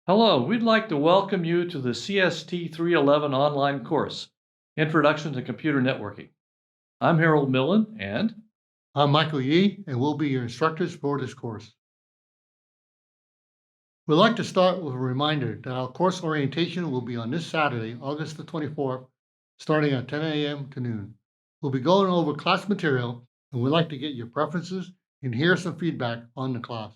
Hello, we'd like to welcome you to the CST311 online course, Introduction to Computer Networking. I'm Harold Millan, and I'm Michael Yee, and we'll be your instructors for this course. We'd like to start with a reminder that our course orientation will be on this Saturday, August the 24th, starting at 10 a.m. to noon. We'll be going over class material, and we'd like to get your preferences and hear some feedback on the class.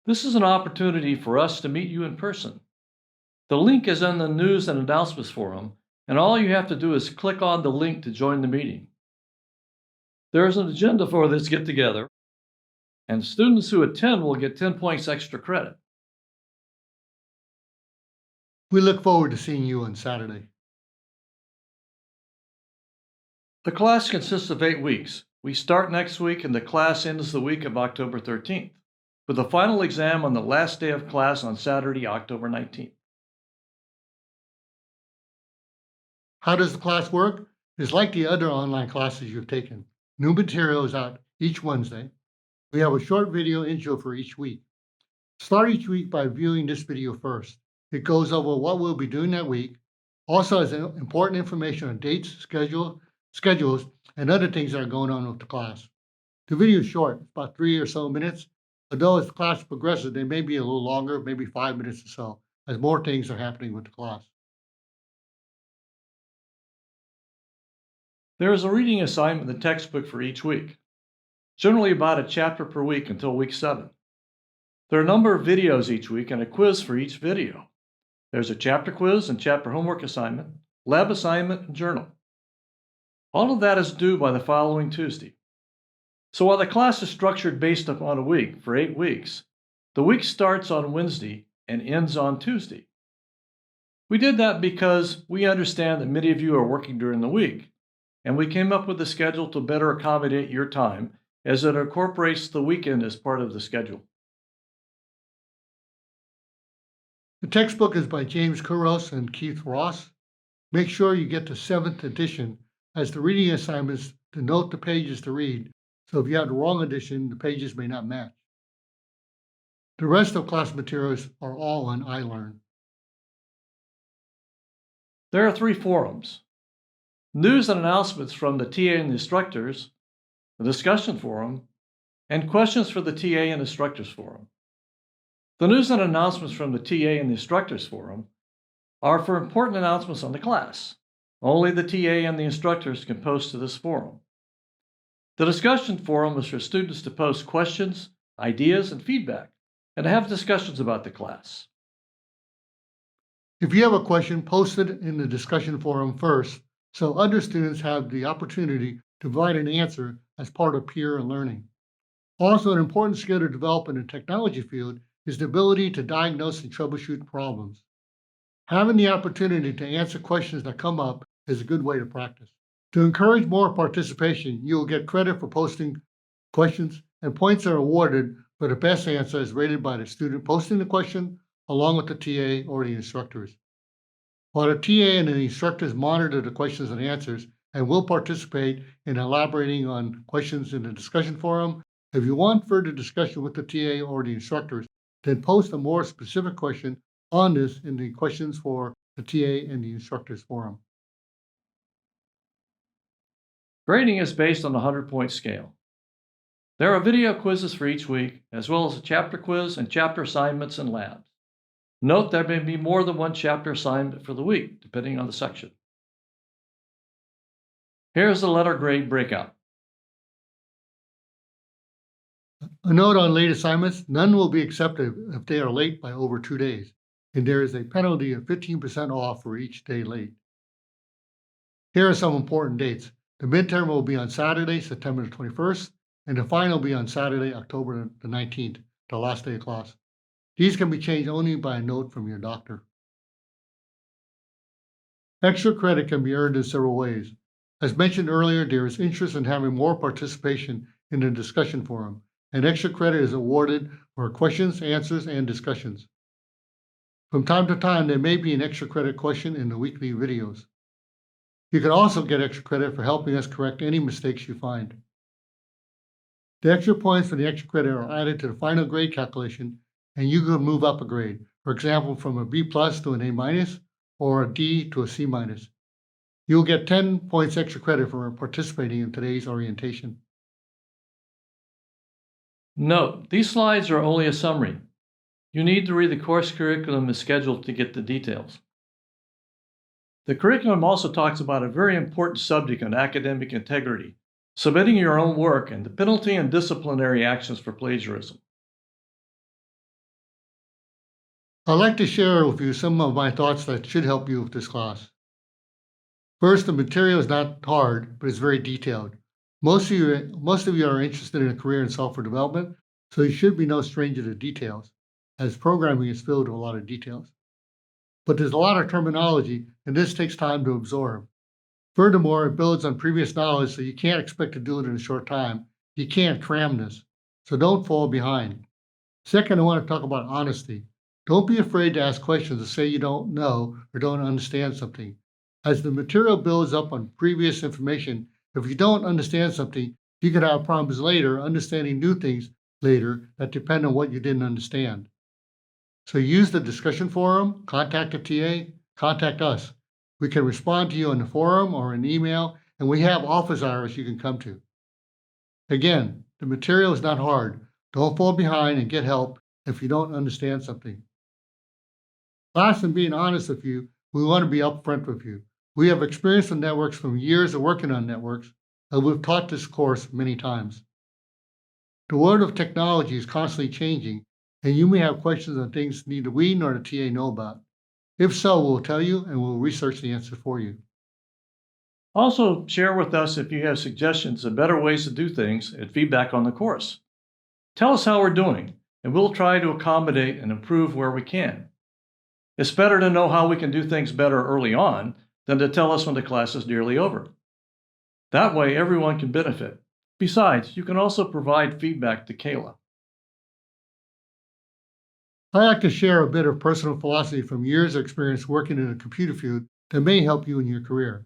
this is an opportunity for us to meet you in person. The link is in the News and Announcements forum, and all you have to do is click on the link to join the meeting. There is an agenda for this get-together, and students who attend will get 10 points extra credit. We look forward to seeing you on Saturday. The class consists of 8 weeks. We start next week, and the class ends the week of October 13th, with the final exam on the last day of class on Saturday, October 19th. How does the class work? It's like the other online classes you've taken. New material is out each Wednesday. We have a short video intro for each week. Start each week by viewing this video first. It goes over what we'll be doing that week, also has important information on dates, schedules, and other things that are going on with the class. The video is short, about 3 or so minutes, although as the class progresses, they may be a little longer, maybe 5 minutes or so, as more things are happening with the class. There is a reading assignment in the textbook for each week, generally about a chapter per week until week 7. There are a number of videos each week and a quiz for each video. There's a chapter quiz and chapter homework assignment, lab assignment, and journal. All of that is due by the following Tuesday. So while the class is structured based upon a week for 8 weeks, the week starts on Wednesday and ends on Tuesday. We did that because we understand that many of you are working during the week, and we came up with a schedule to better accommodate your time as it incorporates the weekend as part of the schedule. The textbook is by James Kouros and Keith Ross. Make sure you get the 7th edition, as the reading assignments denote the pages to read, so if you have the wrong edition, the pages may not match. The rest of class materials are all on iLearn. There are 3 forums: news and announcements from the TA and the instructors, the discussion forum, and questions for the TA and instructors forum. The news and announcements from the TA and the instructors forum are for important announcements on the class. Only the TA and the instructors can post to this forum. The discussion forum is for students to post questions, ideas, and feedback, and to have discussions about the class. If you have a question, post it in the discussion forum first, so other students have the opportunity to provide an answer as part of peer learning. Also, an important skill to develop in the technology field is the ability to diagnose and troubleshoot problems. Having the opportunity to answer questions that come up is a good way to practice. To encourage more participation, you will get credit for posting questions, and points are awarded for the best answer as rated by the student posting the question along with the TA or the instructors. While the TA and the instructors monitor the questions and answers and will participate in elaborating on questions in the discussion forum, if you want further discussion with the TA or the instructors, then post a more specific question on this in the questions for the TA and the instructors forum. Grading is based on the 100-point scale. There are video quizzes for each week, as well as a chapter quiz and chapter assignments and labs. Note there may be more than one chapter assignment for the week, depending on the section. Here's the letter grade breakout. A note on late assignments: none will be accepted if they are late by over 2 days, and there is a penalty of 15% off for each day late. Here are some important dates. The midterm will be on Saturday, September the 21st, and the final will be on Saturday, October the 19th, the last day of class. These can be changed only by a note from your doctor. Extra credit can be earned in several ways. As mentioned earlier, there is interest in having more participation in the discussion forum, and extra credit is awarded for questions, answers, and discussions. From time to time, there may be an extra credit question in the weekly videos. You can also get extra credit for helping us correct any mistakes you find. The extra points for the extra credit are added to the final grade calculation and you can move up a grade. For example, from a B plus to an A minus or a D to a C minus. You'll get 10 points extra credit for participating in today's orientation. Note, these slides are only a summary. You need to read the course curriculum as scheduled to get the details. The curriculum also talks about a very important subject on academic integrity, submitting your own work, and the penalty and disciplinary actions for plagiarism. I'd like to share with you some of my thoughts that should help you with this class. First, the material is not hard, but it's very detailed. Most of you are interested in a career in software development, so you should be no stranger to details, as programming is filled with a lot of details. But there's a lot of terminology, and this takes time to absorb. Furthermore, it builds on previous knowledge, so you can't expect to do it in a short time. You can't cram this, so don't fall behind. Second, I want to talk about honesty. Don't be afraid to ask questions to say you don't know or don't understand something. As the material builds up on previous information, if you don't understand something, you could have problems later understanding new things later that depend on what you didn't understand. So use the discussion forum, contact a TA, contact us. We can respond to you in the forum or an email, and we have office hours you can come to. Again, the material is not hard. Don't fall behind and get help if you don't understand something. Last, and being honest with you, we want to be upfront with you. We have experience with networks from years of working on networks, and we've taught this course many times. The world of technology is constantly changing, and you may have questions on things neither we nor the TA know about. If so, we'll tell you and we'll research the answer for you. Also, share with us if you have suggestions of better ways to do things and feedback on the course. Tell us how we're doing, and we'll try to accommodate and improve where we can. It's better to know how we can do things better early on than to tell us when the class is nearly over. That way, everyone can benefit. Besides, you can also provide feedback to Kayla. I like to share a bit of personal philosophy from years of experience working in the computer field that may help you in your career.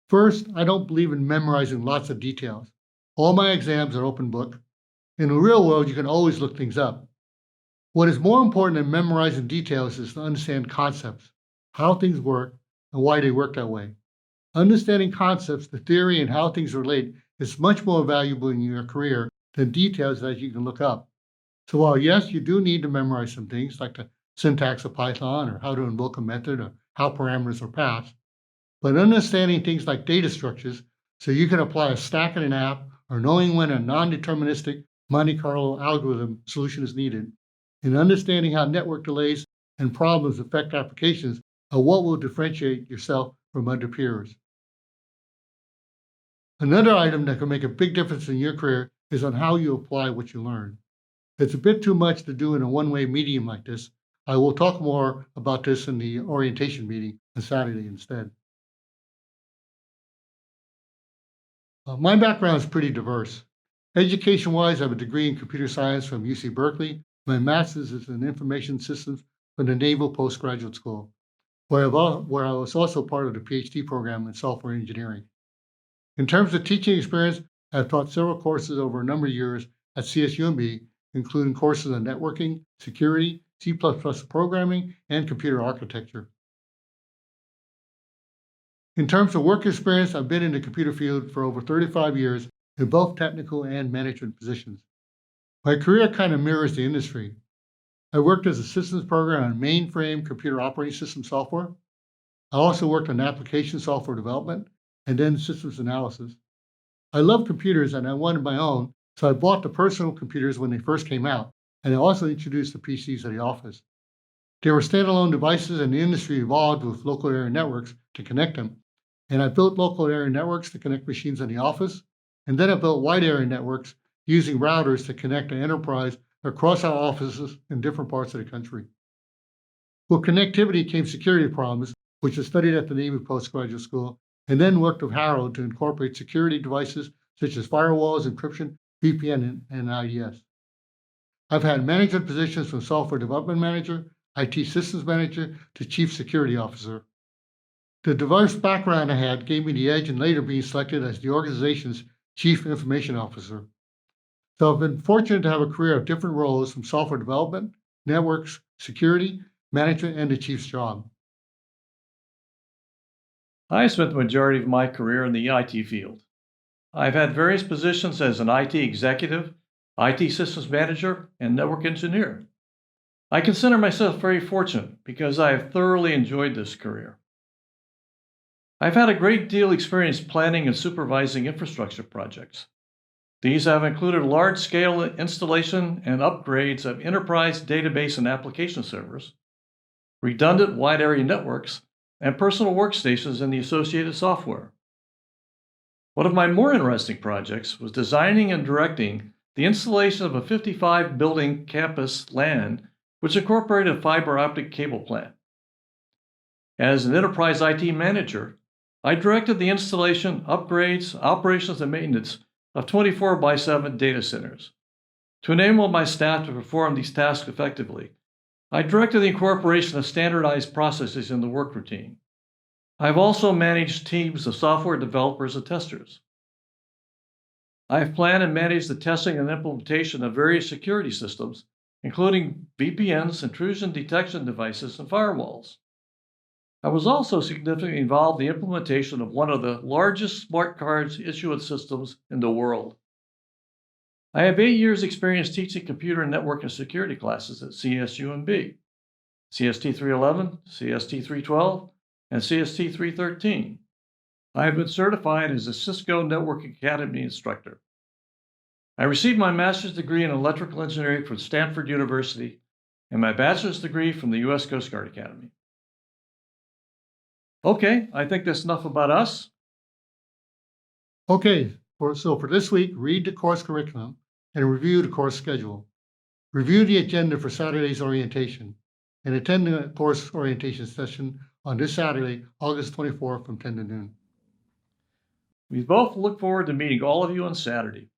First, I don't believe in memorizing lots of details. All my exams are open book. In the real world, you can always look things up. What is more important than memorizing details is to understand concepts, how things work, and why they work that way. Understanding concepts, the theory, and how things relate is much more valuable in your career than details that you can look up. So while yes, you do need to memorize some things like the syntax of Python or how to invoke a method or how parameters are passed, but understanding things like data structures so you can apply a stack in an app or knowing when a non-deterministic Monte Carlo algorithm solution is needed, and understanding how network delays and problems affect applications are what will differentiate yourself from other peers. Another item that can make a big difference in your career is on how you apply what you learn. It's a bit too much to do in a one-way medium like this. I will talk more about this in the orientation meeting on Saturday instead. My background is pretty diverse. Education-wise, I have a degree in computer science from UC Berkeley. My master's is in information systems from the Naval Postgraduate School, where I was also part of the PhD program in software engineering. In terms of teaching experience, I've taught several courses over a number of years at CSUMB, including courses on networking, security, C++ programming, and computer architecture. In terms of work experience, I've been in the computer field for over 35 years in both technical and management positions. My career kind of mirrors the industry. I worked as a systems programmer on mainframe computer operating system software. I also worked on application software development and then systems analysis. I love computers and I wanted my own, so I bought the personal computers when they first came out, and I also introduced the PCs to the office. They were standalone devices, and the industry evolved with local area networks to connect them. And I built local area networks to connect machines in the office, and then I built wide area networks using routers to connect the enterprise across our offices in different parts of the country. With connectivity came security problems, which I studied at the Navy Postgraduate School, and then worked with Harold to incorporate security devices such as firewalls, encryption, VPN, and IDS. I've had management positions from software development manager, IT systems manager, to chief security officer. The diverse background I had gave me the edge in later being selected as the organization's chief information officer. So I've been fortunate to have a career of different roles from software development networks, security, management, and the chief's job. I spent the majority of my career in the IT field. I've had various positions as an IT executive, IT systems manager, and network engineer. I consider myself very fortunate because I have thoroughly enjoyed this career. I've had a great deal of experience planning and supervising infrastructure projects. These have included large-scale installation and upgrades of enterprise database and application servers, redundant wide-area networks, and personal workstations and the associated software. One of my more interesting projects was designing and directing the installation of a 55-building campus LAN, which incorporated a fiber optic cable plant. As an enterprise IT manager, I directed the installation, upgrades, operations, and maintenance of 24/7 data centers. To enable my staff to perform these tasks effectively, I directed the incorporation of standardized processes in the work routine. I've also managed teams of software developers and testers. I've planned and managed the testing and implementation of various security systems, including VPNs, intrusion detection devices, and firewalls. I was also significantly involved in the implementation of one of the largest smart cards issuance systems in the world. I have 8 years' experience teaching computer and network and security classes at CSUMB, CST311, CST312, and CST313. I have been certified as a Cisco Network Academy instructor. I received my master's degree in electrical engineering from Stanford University and my bachelor's degree from the U.S. Coast Guard Academy. Okay, I think that's enough about us. Okay, so for this week, read the course curriculum and review the course schedule. Review the agenda for Saturday's orientation and attend the course orientation session on this Saturday, August 24th from 10 to noon. We both look forward to meeting all of you on Saturday.